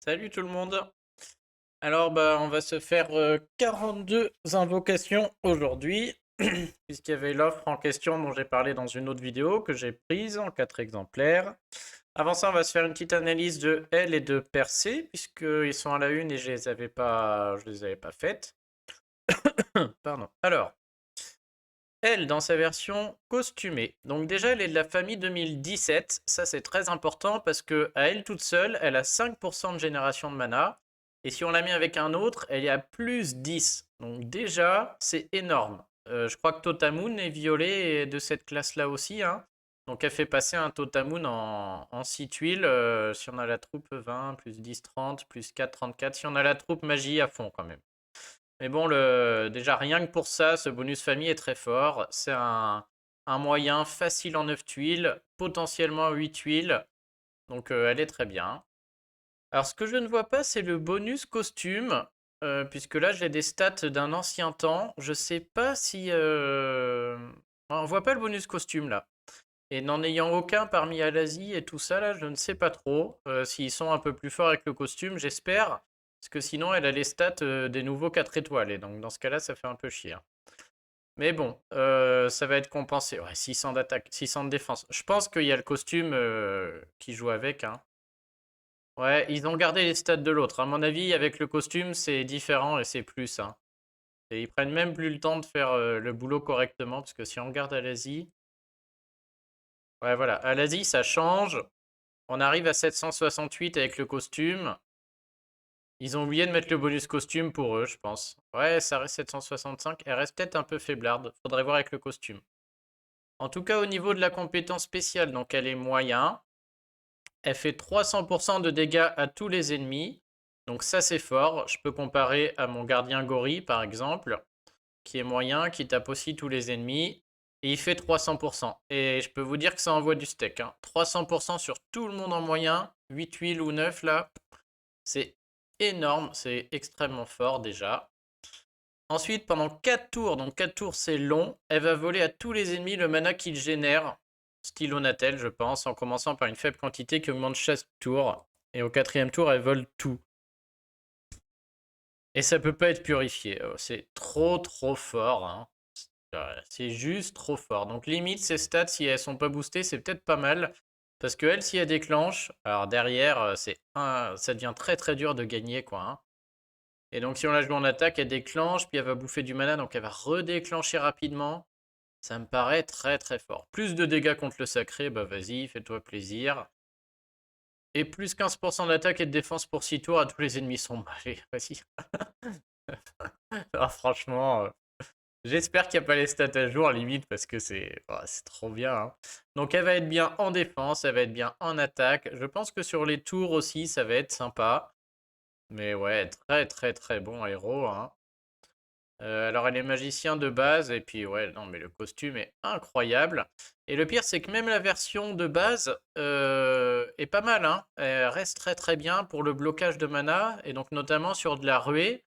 Salut tout le monde. Alors on va se faire 42 invocations aujourd'hui, puisqu'il y avait l'offre en question dont j'ai parlé dans une autre vidéo que j'ai prise en 4 exemplaires. Avant ça, on va se faire une petite analyse de L et de Percé, puisqu'ils sont à la une et je les avais pas faites. Pardon. Alors, elle, dans sa version costumée. Donc déjà, elle est de la famille 2017. Ça, c'est très important parce que à elle toute seule, elle a 5% de génération de mana. Et si on la met avec un autre, elle est à plus 10. Donc déjà, c'est énorme. Je crois que Totamoon est violet de cette classe-là aussi, hein. Donc elle fait passer un Totamoon en 6 tuiles. Si on a la troupe 20, plus 10, 30, plus 4, 34. Si on a la troupe magie à fond quand même. Mais bon, déjà rien que pour ça, ce bonus famille est très fort. C'est un moyen facile en 9 tuiles, potentiellement 8 tuiles. Donc elle est très bien. Alors ce que je ne vois pas, c'est le bonus costume. Puisque là j'ai des stats d'un ancien temps. Je sais pas si... On voit pas le bonus costume là. Et n'en ayant aucun parmi Alazi et tout ça, là, je ne sais pas trop s'ils sont un peu plus forts avec le costume, j'espère. Parce que sinon, elle a les stats des nouveaux 4 étoiles. Et donc, dans ce cas-là, ça fait un peu chier, hein. Mais bon, ça va être compensé. Ouais, 600 d'attaque, 600 de défense. Je pense qu'il y a le costume qui joue avec, hein. Ouais, ils ont gardé les stats de l'autre. À mon avis, avec le costume, c'est différent et c'est plus, hein. Et ils prennent même plus le temps de faire le boulot correctement. Parce que si on regarde Alazi... Ouais, voilà. Alazi, ça change. On arrive à 768 avec le costume. Ils ont oublié de mettre le bonus costume pour eux, je pense. Ouais, ça reste 765. Elle reste peut-être un peu faiblarde. Faudrait voir avec le costume. En tout cas, au niveau de la compétence spéciale, donc elle est moyen. Elle fait 300% de dégâts à tous les ennemis. Donc ça, c'est fort. Je peux comparer à mon gardien gorille, par exemple, qui est moyen, qui tape aussi tous les ennemis. Et il fait 300%. Et je peux vous dire que ça envoie du steak, hein. 300% sur tout le monde en moyen. 8 huiles ou 9 là. C'est énorme, c'est extrêmement fort déjà. Ensuite, pendant 4 tours, donc 4 tours c'est long, elle va voler à tous les ennemis le mana qu'il génère, style Onatel je pense, en commençant par une faible quantité qui augmente chaque tour. Et au quatrième tour, elle vole tout. Et ça peut pas être purifié, c'est trop fort, hein. C'est juste trop fort. Donc limite, ces stats, si elles sont pas boostées, c'est peut-être pas mal. Parce que elle, si elle déclenche, alors derrière, ça devient très dur de gagner, quoi, hein. Et donc si on la joue en attaque, elle déclenche, puis elle va bouffer du mana, donc elle va redéclencher rapidement. Ça me paraît très fort. Plus de dégâts contre le sacré, bah vas-y, fais-toi plaisir. Et plus 15% d'attaque et de défense pour 6 tours à tous les ennemis sombres. Allez, vas-y. Ah, franchement, j'espère qu'il n'y a pas les stats à jour, limite, parce que c'est trop bien, hein. Donc elle va être bien en défense, elle va être bien en attaque. Je pense que sur les tours aussi, ça va être sympa. Mais ouais, très bon héros, hein. Alors elle est magicien de base, et puis ouais, non mais le costume est incroyable. Et le pire, c'est que même la version de base est pas mal, hein. Elle reste très bien pour le blocage de mana, et donc notamment sur de la ruée.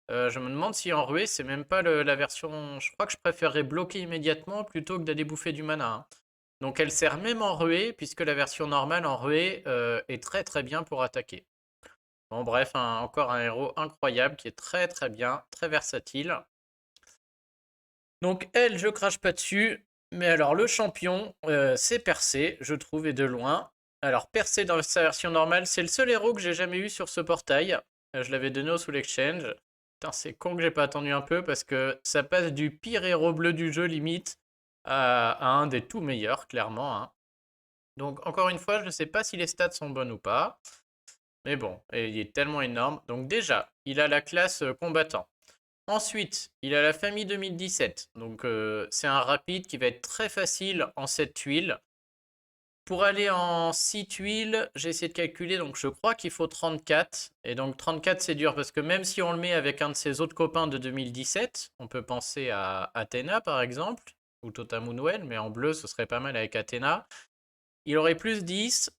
Je me demande si en ruée, c'est même pas la version... Je crois que je préférerais bloquer immédiatement plutôt que d'aller bouffer du mana, hein. Donc elle sert même en ruée, puisque la version normale en ruée est très bien pour attaquer. Bon bref, encore un héros incroyable qui est très bien, très versatile. Donc elle, je crache pas dessus. Mais alors le champion, c'est Percé, je trouve, et de loin. Alors Percé dans sa version normale, c'est le seul héros que j'ai jamais eu sur ce portail. Je l'avais donné au Soul Exchange. Putain, c'est con que j'ai pas attendu un peu parce que ça passe du pire héros bleu du jeu limite à un des tout meilleurs, clairement, hein. Donc encore une fois, je ne sais pas si les stats sont bonnes ou pas. Mais bon, il est tellement énorme. Donc déjà, il a la classe combattant. Ensuite, il a la famille 2017. Donc c'est un rapide qui va être très facile en 7 tuiles. Pour aller en 6 tuiles, j'ai essayé de calculer, donc je crois qu'il faut 34. Et donc 34 c'est dur parce que même si on le met avec un de ses autres copains de 2017, on peut penser à Athéna par exemple, ou Totamunwell, mais en bleu ce serait pas mal avec Athéna. Il aurait plus 10.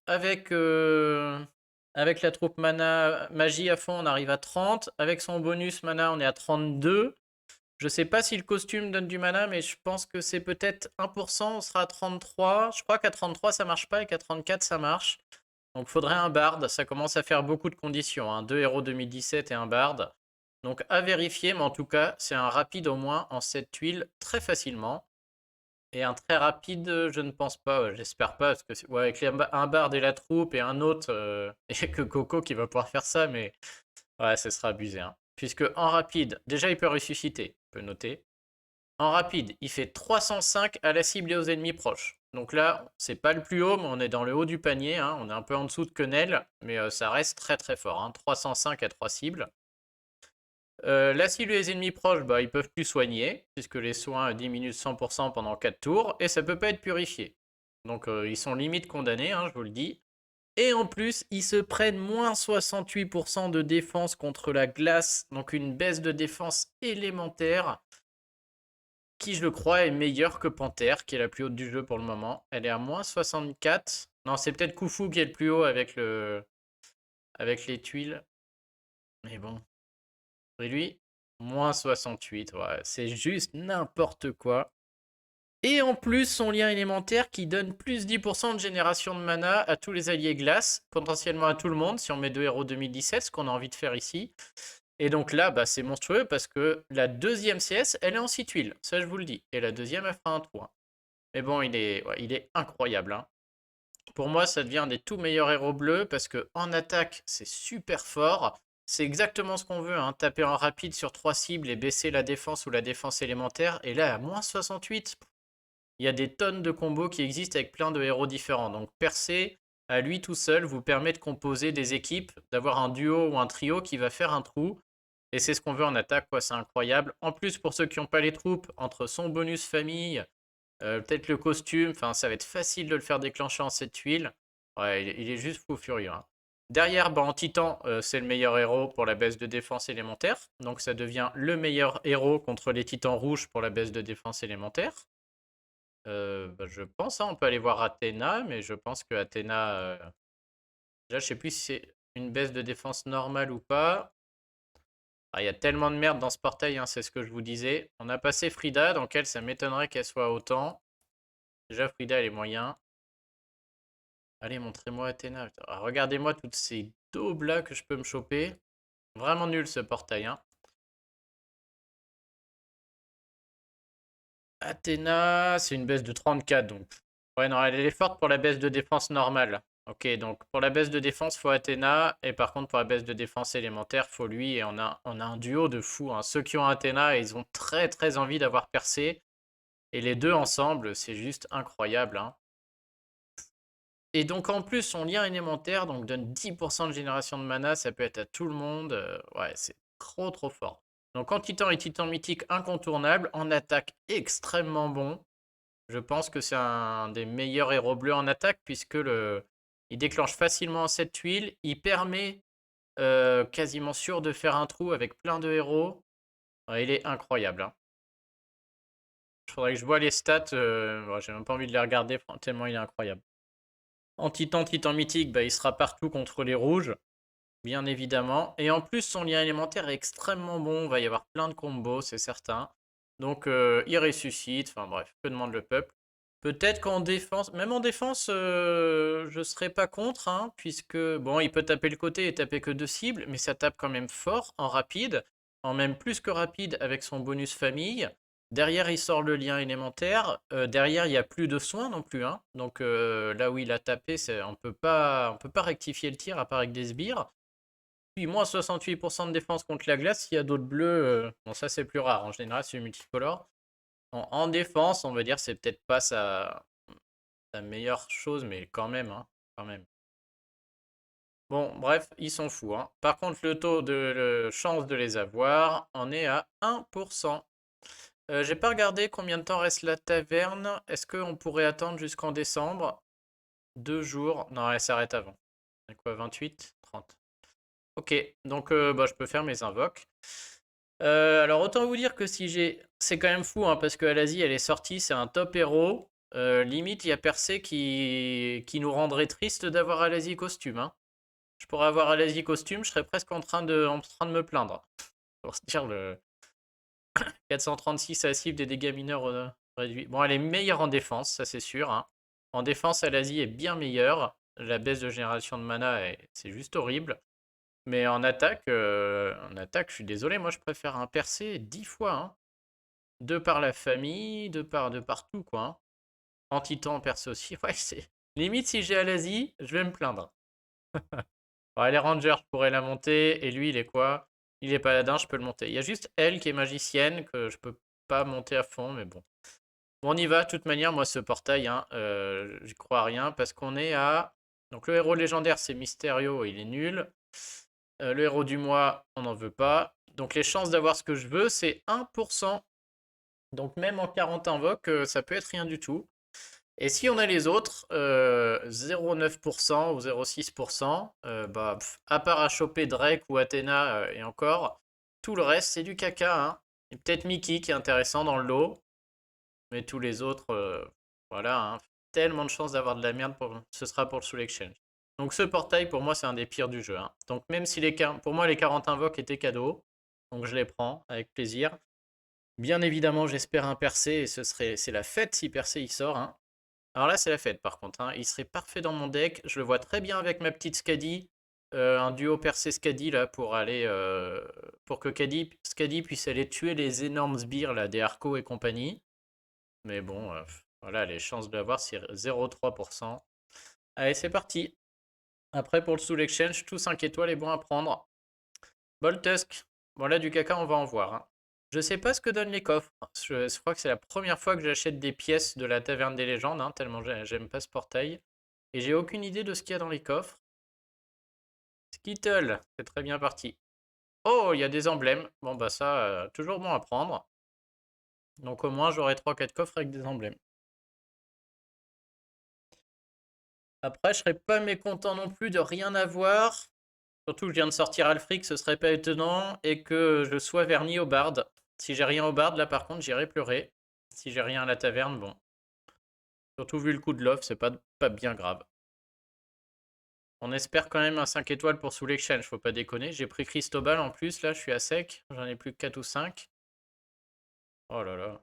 Avec la troupe mana magie à fond, on arrive à 30. Avec son bonus mana, on est à 32. Je sais pas si le costume donne du mana, mais je pense que c'est peut-être 1%, on sera à 33. Je crois qu'à 33 ça marche pas et qu'à 34 ça marche. Donc faudrait un bard, ça commence à faire beaucoup de conditions, hein. 2 héros 2017 et un bard. Donc à vérifier, mais en tout cas, c'est un rapide au moins en 7 tuiles très facilement. Et un très rapide, je ne pense pas, j'espère pas, parce que ouais, avec un bard et la troupe et un autre, et que Coco qui va pouvoir faire ça, mais ouais, ce sera abusé, hein. Puisque en rapide, déjà il peut ressusciter, on peut noter. En rapide, il fait 305 à la cible et aux ennemis proches. Donc là, c'est pas le plus haut, mais on est dans le haut du panier, hein. On est un peu en dessous de Quenelle, mais ça reste très très fort, hein. 305 à 3 cibles. La cible et les ennemis proches, bah, ils peuvent plus soigner, puisque les soins diminuent de 100% pendant 4 tours, et ça peut pas être purifié. Donc ils sont limite condamnés, hein, je vous le dis. Et en plus, ils se prennent moins 68% de défense contre la glace, donc une baisse de défense élémentaire, qui je le crois est meilleure que Panthère, qui est la plus haute du jeu pour le moment. Elle est à moins 64. Non, c'est peut-être Khufu qui est le plus haut avec les tuiles. Mais bon. Et lui, moins 68. Ouais, c'est juste n'importe quoi. Et en plus, son lien élémentaire qui donne plus 10% de génération de mana à tous les alliés glace, potentiellement à tout le monde, si on met 2 héros 2017, ce qu'on a envie de faire ici. Et donc là, bah, c'est monstrueux parce que la deuxième CS, elle est en 6 tuiles, ça je vous le dis. Et la deuxième, elle fera un trou, hein. Mais bon, il est incroyable, hein. Pour moi, ça devient un des tout meilleurs héros bleus parce que en attaque, c'est super fort. C'est exactement ce qu'on veut, hein, taper en rapide sur 3 cibles et baisser la défense ou la défense élémentaire. Et là, à moins 68, il y a des tonnes de combos qui existent avec plein de héros différents. Donc percer à lui tout seul vous permet de composer des équipes, d'avoir un duo ou un trio qui va faire un trou. Et c'est ce qu'on veut en attaque, quoi, c'est incroyable. En plus, pour ceux qui n'ont pas les troupes, entre son bonus famille, peut-être le costume, enfin ça va être facile de le faire déclencher en cette tuile. Ouais, il est juste fou furieux, hein. Derrière, bah, en titan, c'est le meilleur héros pour la baisse de défense élémentaire. Donc ça devient le meilleur héros contre les titans rouges pour la baisse de défense élémentaire. Bah, je pense, hein, on peut aller voir Athéna, mais je pense que Athéna. Déjà, je sais plus si c'est une baisse de défense normale ou pas. Ah, il y a tellement de merde dans ce portail, hein, c'est ce que je vous disais. On a passé Frida, donc elle, ça m'étonnerait qu'elle soit autant. Déjà, Frida, elle est moyen. Allez, montrez-moi Athéna. Ah, regardez-moi toutes ces daubes là que je peux me choper. Vraiment nul ce portail, hein. Athéna, c'est une baisse de 34, donc. Ouais, non, elle est forte pour la baisse de défense normale. Ok, donc pour la baisse de défense, faut Athéna, et par contre pour la baisse de défense élémentaire, faut lui, et on a un duo de fous, hein. Ceux qui ont Athéna, ils ont très très envie d'avoir percé, et les deux ensemble, c'est juste incroyable, hein. Et donc en plus, son lien élémentaire donc donne 10% de génération de mana, ça peut être à tout le monde. Ouais, c'est trop trop fort. Donc en titan et titan mythique incontournable, en attaque extrêmement bon. Je pense que c'est un des meilleurs héros bleus en attaque puisque il déclenche facilement cette tuile. Il permet quasiment sûr de faire un trou avec plein de héros. Ouais, il est incroyable, hein. Il faudrait que je vois les stats. Ouais, j'ai même pas envie de les regarder tellement il est incroyable. En titan, titan mythique, bah, il sera partout contre les rouges, bien évidemment. Et en plus, son lien élémentaire est extrêmement bon. Il va y avoir plein de combos, c'est certain. Donc, il ressuscite. Enfin bref, que demande le peuple? Peut-être qu'en défense, même en défense, je serais pas contre, hein, puisque, bon, il peut taper le côté et taper que 2 cibles, mais ça tape quand même fort en rapide, en même plus que rapide avec son bonus famille. Derrière, il sort le lien élémentaire. Derrière, il n'y a plus de soins non plus, hein. Donc là où il a tapé, on peut pas rectifier le tir à part avec des sbires. Puis moins 68% de défense contre la glace. S'il y a d'autres bleus, bon ça c'est plus rare. En général, c'est multicolore. En défense, on va dire, c'est peut-être pas sa meilleure chose, mais quand même, hein, quand même. Bon, bref, ils sont fous, hein. Par contre, le taux de chance de les avoir, on est à 1%. J'ai pas regardé combien de temps reste la taverne. Est-ce qu'on pourrait attendre jusqu'en décembre? 2 jours. Non, elle s'arrête avant. C'est quoi, 28? 30. Ok, donc bah, je peux faire mes invoques. Alors autant vous dire que si j'ai... C'est quand même fou, hein, parce que Alazi, elle est sortie, c'est un top héros. Limite, il y a Percé qui nous rendrait triste d'avoir Alazi costume, hein. Je pourrais avoir Alazi costume, je serais presque en train de me plaindre. Pour se dire le 436 à cible des dégâts mineurs réduits. Bon, elle est meilleure en défense, ça c'est sûr, hein. En défense, Alazi est bien meilleure. La baisse de génération de mana, c'est juste horrible. Mais en attaque, je suis désolé, moi je préfère un percé 10 fois. Hein. De par la famille, de partout, quoi. Hein. En titan, percé aussi. Ouais, c'est. Limite, si j'ai Alazi, je vais me plaindre. Ouais, les rangers, je pourrais la monter. Et lui, il est quoi? Il est paladin, je peux le monter. Il y a juste elle qui est magicienne, que je peux pas monter à fond, mais bon. Bon, on y va. De toute manière, moi, ce portail, hein, j'y crois à rien, parce qu'on est à. Donc, le héros légendaire, c'est Mysterio, il est nul. Le héros du mois, on n'en veut pas. Donc, les chances d'avoir ce que je veux, c'est 1%. Donc, même en 40 invoques, ça peut être rien du tout. Et si on a les autres, 0,9% ou 0,6%, bah, à part à choper Drake ou Athéna et encore, tout le reste c'est du caca. Hein. Et peut-être Mickey qui est intéressant dans le lot, mais tous les autres, voilà, hein. Tellement de chances d'avoir de la merde, ce sera pour le Soul Exchange. Donc ce portail pour moi c'est un des pires du jeu. Hein. Donc même si pour moi les 40 invoques étaient cadeaux, donc je les prends avec plaisir. Bien évidemment j'espère un percé et c'est la fête si percé il sort. Hein. Alors là, c'est la fête par contre. Hein. Il serait parfait dans mon deck. Je le vois très bien avec ma petite Skadi. Un duo percé Skadi là pour aller. Pour que Skadi puisse aller tuer les énormes sbires là, des Arco et compagnie. Mais bon, voilà, les chances de l'avoir, c'est 0,3%. Allez, c'est parti. Après, pour le Soul Exchange, tout 5 étoiles est bon à prendre. Boltusk. Bon, là, du caca, on va en voir. Hein. Je sais pas ce que donnent les coffres. Je crois que c'est la première fois que j'achète des pièces de la Taverne des Légendes, hein, tellement j'aime pas ce portail. Et j'ai aucune idée de ce qu'il y a dans les coffres. Skittle, c'est très bien parti. Oh, il y a des emblèmes. Bon, bah ça, toujours bon à prendre. Donc au moins, j'aurai 3-4 coffres avec des emblèmes. Après, je serais pas mécontent non plus de rien avoir. Surtout que je viens de sortir Alfric, ce serait pas étonnant. Et que je sois verni au bard. Si j'ai rien au bard, là par contre, j'irai pleurer. Si j'ai rien à la taverne, bon. Surtout vu le coup de l'offre, c'est pas bien grave. On espère quand même un 5 étoiles pour Soul Exchange, faut pas déconner. J'ai pris Cristobal en plus, là je suis à sec. J'en ai plus que 4 ou 5. Oh là là.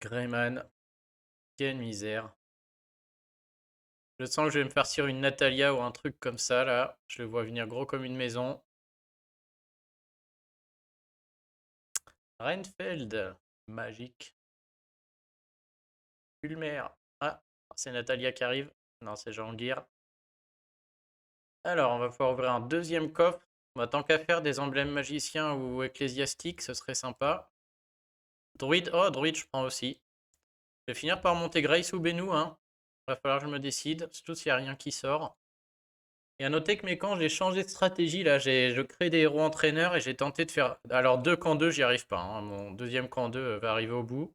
Greyman. Quelle misère. Je sens que je vais me farcir une Natalia ou un truc comme ça là. Je le vois venir gros comme une maison. Reinfeld. Magique. Ulmer. Ah, c'est Natalia qui arrive. Non, c'est Jean-Guire. Alors, on va pouvoir ouvrir un deuxième coffre. Bah, tant qu'à faire des emblèmes magiciens ou ecclésiastiques, ce serait sympa. Druide. Oh, druide, je prends aussi. Je vais finir par monter Grace ou Benou, hein. Va falloir que je me décide, surtout s'il n'y a rien qui sort. Et à noter que mes camps, j'ai changé de stratégie. Là, je crée des héros entraîneurs et j'ai tenté de faire. Alors, 2 camps 2, j'y arrive pas. Hein. Mon deuxième camp 2 va arriver au bout.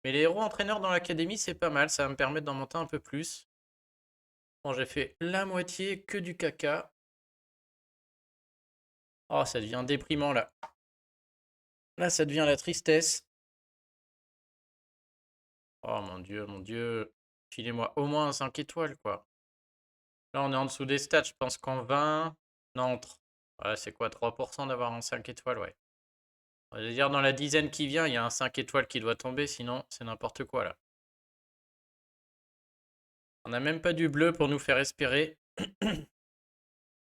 Mais les héros entraîneurs dans l'académie, c'est pas mal. Ça va me permettre d'en monter un peu plus. Bon, j'ai fait la moitié, que du caca. Oh, ça devient déprimant là. Là, ça devient la tristesse. Oh mon dieu, mon dieu. Filez-moi au moins un 5 étoiles, quoi. Là, on est en dessous des stats. Je pense qu'en 20, Nantes. Ouais, c'est quoi, 3% d'avoir un 5 étoiles, ouais. On va dire dans la dizaine qui vient, il y a un 5 étoiles qui doit tomber, sinon c'est n'importe quoi là. On n'a même pas du bleu pour nous faire espérer.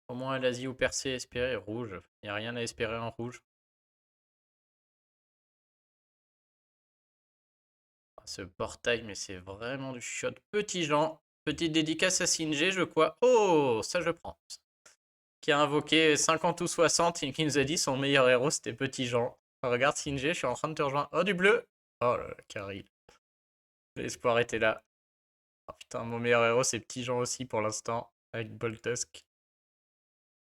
Au moins l'Asie ou percé, espérer rouge. Il n'y a rien à espérer en rouge. Ah, ce portail, mais c'est vraiment du shot. Petit Jean, petite dédicace à Singé, je crois. Oh, ça je prends. Qui a invoqué 50 ou 60 et qui nous a dit son meilleur héros c'était Petit Jean. Regarde Singé, je suis en train de te rejoindre. Oh, du bleu. Oh là là, Caril. L'espoir était là. Oh putain, mon meilleur héros c'est Petit Jean aussi pour l'instant, avec Boltusk.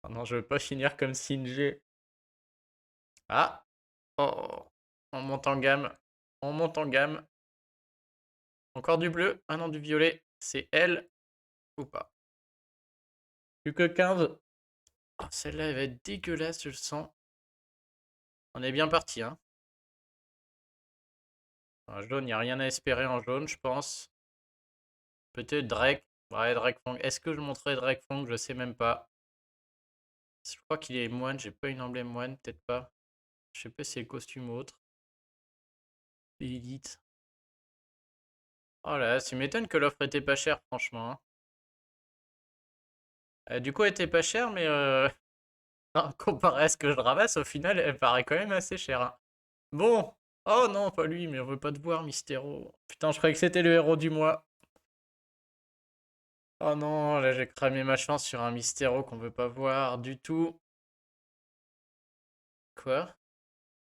Oh non, je veux pas finir comme Singé. Ah. Oh. On monte en gamme. On monte en gamme. Encore du bleu. Ah non, du violet. C'est elle ou pas. Plus que 15. Oh, celle-là, elle va être dégueulasse, je le sens. On est bien parti, hein. En jaune, il n'y a rien à espérer en jaune, je pense. Peut-être Drake. Ouais, Drake Fong. Est-ce que je montrerai Drake Fong? Je sais même pas. Je crois qu'il est moine. J'ai pas une emblème moine, peut-être pas. Je sais pas si c'est le costume ou autre. Élite. Oh là, tu m'étonnes que l'offre était pas chère, franchement, hein. Du coup, elle était pas chère, mais non, comparé à ce que je ramasse, au final, elle paraît quand même assez chère, hein. Bon. Oh non, pas lui, mais on veut pas te voir, Mystéro. Putain, je croyais que c'était le héros du mois. Oh non, là j'ai cramé ma chance sur un Mystéro qu'on veut pas voir du tout. Quoi?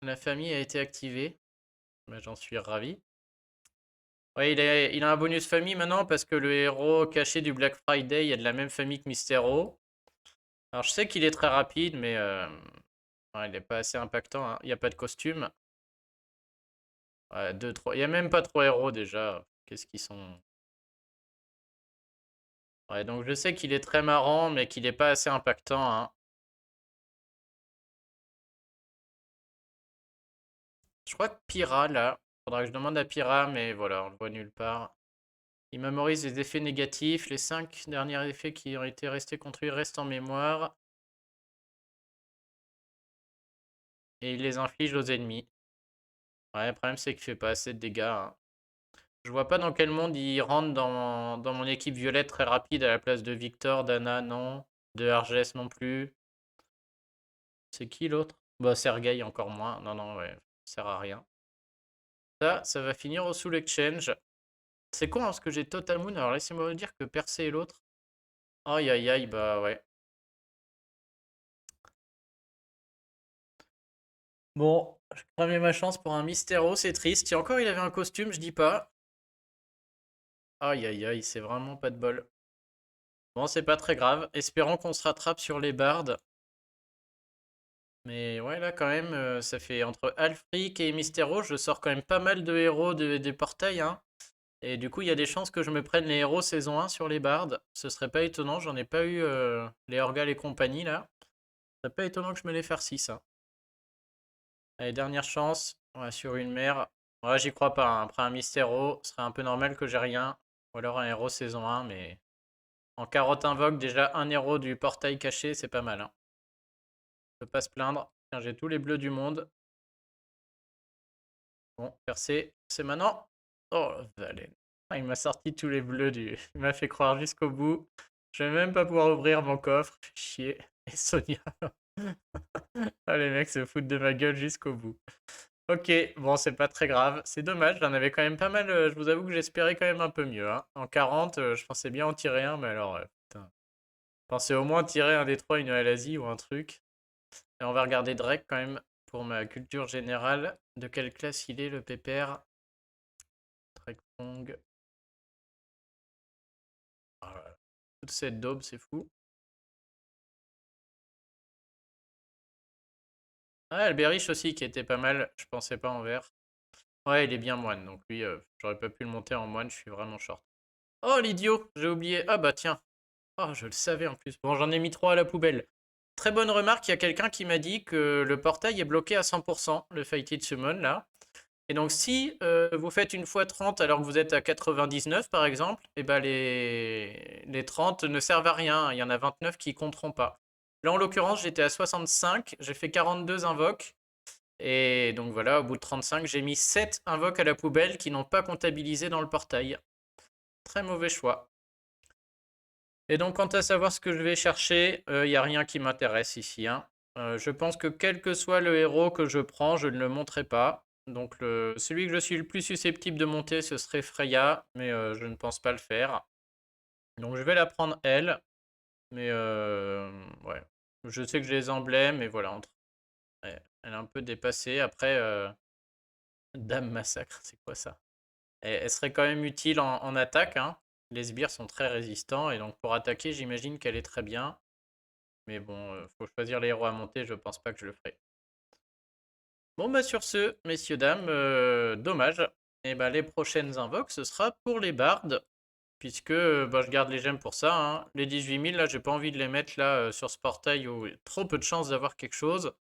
La famille a été activée. Bah, j'en suis ravi. Ouais, il a un bonus famille maintenant parce que le héros caché du Black Friday est de la même famille que Mysterio. Alors je sais qu'il est très rapide, mais ouais, il est pas assez impactant, hein. Il n'y a pas de costume. Ouais, 2, 3. Il n'y a même pas 3 héros déjà. Qu'est-ce qu'ils sont. Ouais, donc je sais qu'il est très marrant, mais qu'il n'est pas assez impactant, hein. Je crois que Pyra, là. Faudra que je demande à Pyra, mais voilà, on le voit nulle part. Il mémorise les effets négatifs. Les 5 derniers effets qui ont été restés contre lui restent en mémoire. Et il les inflige aux ennemis. Ouais, le problème c'est qu'il fait pas assez de dégâts, hein. Je vois pas dans quel monde il rentre dans mon équipe violette très rapide à la place de Victor, d'Anna, non. De Arges non plus. C'est qui l'autre? Bah Sergei encore moins. Non, non, ouais, ça sert à rien. Ça va finir au Soul Exchange. C'est con hein, parce que j'ai Total Moon, alors laissez-moi vous dire que Percé est l'autre. Aïe aïe aïe, bah ouais. Bon, je cramais ma chance pour un Mystéro, c'est triste. Si encore il avait un costume, je dis pas. Aïe aïe aïe, c'est vraiment pas de bol. Bon, c'est pas très grave. Espérons qu'on se rattrape sur les bardes. Mais ouais, là quand même, ça fait entre Alfric et Mysterio, je sors quand même pas mal de héros des portails, hein. Et du coup, il y a des chances que je me prenne les héros saison 1 sur les bardes. Ce serait pas étonnant, j'en ai pas eu les Orgal et compagnie là. Ce serait pas étonnant que je me les farcisse, hein. Allez, dernière chance. Ouais, sur une mer. Ouais, j'y crois pas, hein. Après un Mysterio, ce serait un peu normal que j'ai rien. Ou alors un héros saison 1, mais en carotte invoque, déjà un héros du portail caché, c'est pas mal, hein. Je peux pas se plaindre. Tiens, j'ai tous les bleus du monde. Bon, percé, c'est maintenant. Oh, Valen. Ah, il m'a sorti tous les bleus du. Il m'a fait croire jusqu'au bout. Je vais même pas pouvoir ouvrir mon coffre. Chier. Et Sonia. Ah, les mecs se foutent de ma gueule jusqu'au bout. Ok, bon, c'est pas très grave. C'est dommage, j'en avais quand même pas mal. Je vous avoue que j'espérais quand même un peu mieux, hein. En 40, je pensais bien en tirer un, mais alors, putain. Je pensais au moins tirer un des trois, une Asie ou un truc. Et on va regarder Drake quand même pour ma culture générale. De quelle classe il est, le pépère? Drake Pong. Ah, voilà. Toute cette daube, c'est fou. Ah, Alberich aussi, qui était pas mal. Je pensais pas en vert. Ouais, il est bien moine, donc lui, j'aurais pas pu le monter en moine, je suis vraiment short. Oh, l'idiot, j'ai oublié. Ah bah tiens. Oh, je le savais en plus. Bon, j'en ai mis 3 à la poubelle. Très bonne remarque, il y a quelqu'un qui m'a dit que le portail est bloqué à 100%, le Fated Summon, là. Et donc, si vous faites une fois 30 alors que vous êtes à 99, par exemple, et ben les 30 ne servent à rien. Il y en a 29 qui compteront pas. Là, en l'occurrence, j'étais à 65, j'ai fait 42 invoques. Et donc voilà, au bout de 35, j'ai mis 7 invoques à la poubelle qui n'ont pas comptabilisé dans le portail. Très mauvais choix. Et donc, quant à savoir ce que je vais chercher, il n'y a rien qui m'intéresse ici, hein. Je pense que quel que soit le héros que je prends, je ne le monterai pas. Donc, celui que je suis le plus susceptible de monter, ce serait Freya, mais je ne pense pas le faire. Donc, je vais la prendre elle, mais ouais. Je sais que j'ai les emblèmes, mais voilà, ouais, elle est un peu dépassée. Après, Dame Massacre, c'est quoi ça? Elle serait quand même utile en attaque, hein. Les sbires sont très résistants, et donc pour attaquer, j'imagine qu'elle est très bien. Mais bon, faut choisir les héros à monter, je pense pas que je le ferai. Bon bah sur ce, messieurs, dames, dommage. Et bah les prochaines invoques, ce sera pour les bardes. Puisque bah, je garde les gemmes pour ça, hein. Les 18 000, là, j'ai pas envie de les mettre là sur ce portail où il y a trop peu de chances d'avoir quelque chose.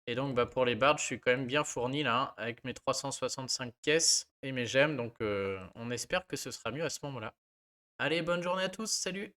Et donc bah, pour les bardes, je suis quand même bien fourni là, hein, avec mes 365 caisses et mes gemmes. Donc on espère que ce sera mieux à ce moment-là. Allez, bonne journée à tous, salut!